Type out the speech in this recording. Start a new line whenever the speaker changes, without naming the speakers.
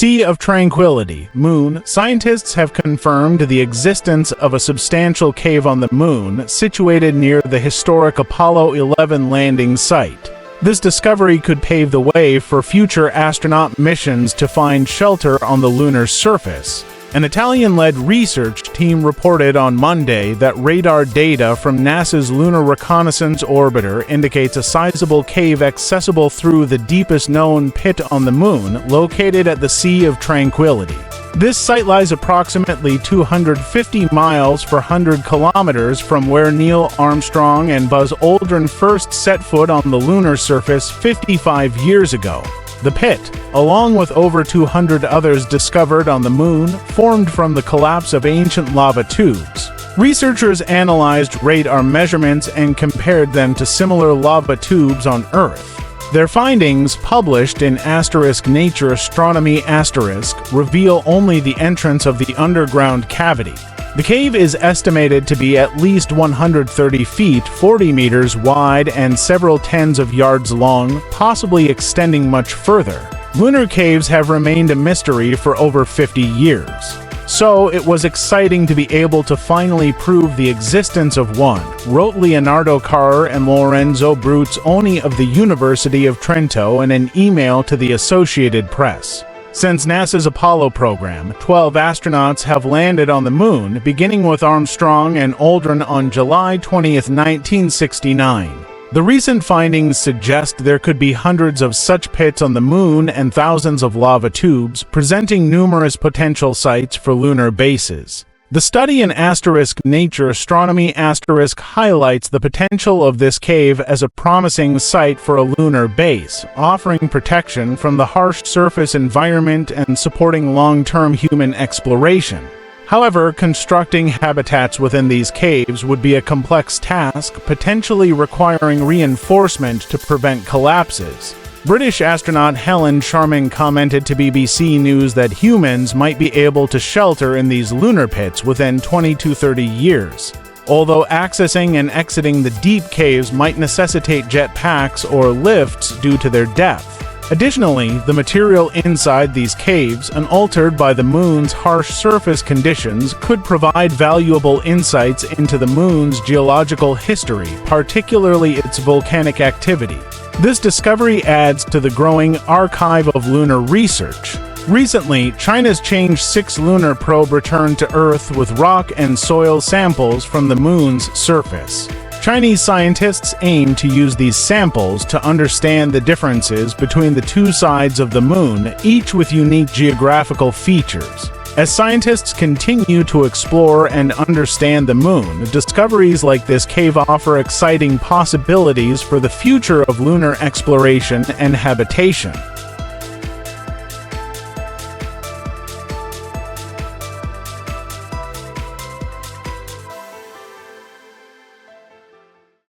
Sea of Tranquility, Moon. Scientists have confirmed the existence of a substantial cave on the Moon, situated near the historic Apollo 11 landing site. This discovery could pave the way for future astronaut missions to find shelter on the lunar surface. An Italian-led research team reported on Monday that radar data from NASA's Lunar Reconnaissance Orbiter indicates a sizable cave accessible through the deepest known pit on the Moon, located at the Sea of Tranquility. This site lies approximately 250 miles for 100 kilometers from where Neil Armstrong and Buzz Aldrin first set foot on the lunar surface 55 years ago. The pit, along with over 200 others discovered on the Moon, formed from the collapse of ancient lava tubes. Researchers analyzed radar measurements and compared them to similar lava tubes on Earth. Their findings, published in Nature Astronomy *, reveal only the entrance of the underground cavity. The cave is estimated to be at least 130 feet, 40 meters wide, and several tens of yards long, possibly extending much further. Lunar caves have remained a mystery for over 50 years. So it was exciting to be able to finally prove the existence of one, wrote Leonardo Carrer and Lorenzo Bruzzoni of the University of Trento in an email to the Associated Press. Since NASA's Apollo program, 12 astronauts have landed on the Moon, beginning with Armstrong and Aldrin on July 20, 1969. The recent findings suggest there could be hundreds of such pits on the Moon and thousands of lava tubes, presenting numerous potential sites for lunar bases. The study in Nature Astronomy highlights the potential of this cave as a promising site for a lunar base, offering protection from the harsh surface environment and supporting long-term human exploration. However, constructing habitats within these caves would be a complex task, potentially requiring reinforcement to prevent collapses. British astronaut Helen Sharman commented to BBC News that humans might be able to shelter in these lunar pits within 20 to 30 years, although accessing and exiting the deep caves might necessitate jetpacks or lifts due to their depth. Additionally, the material inside these caves, unaltered by the Moon's harsh surface conditions, could provide valuable insights into the Moon's geological history, particularly its volcanic activity. This discovery adds to the growing archive of lunar research. Recently, China's Change-6 lunar probe returned to Earth with rock and soil samples from the Moon's surface. Chinese scientists aim to use these samples to understand the differences between the two sides of the Moon, each with unique geographical features. As scientists continue to explore and understand the Moon, discoveries like this cave offer exciting possibilities for the future of lunar exploration and habitation.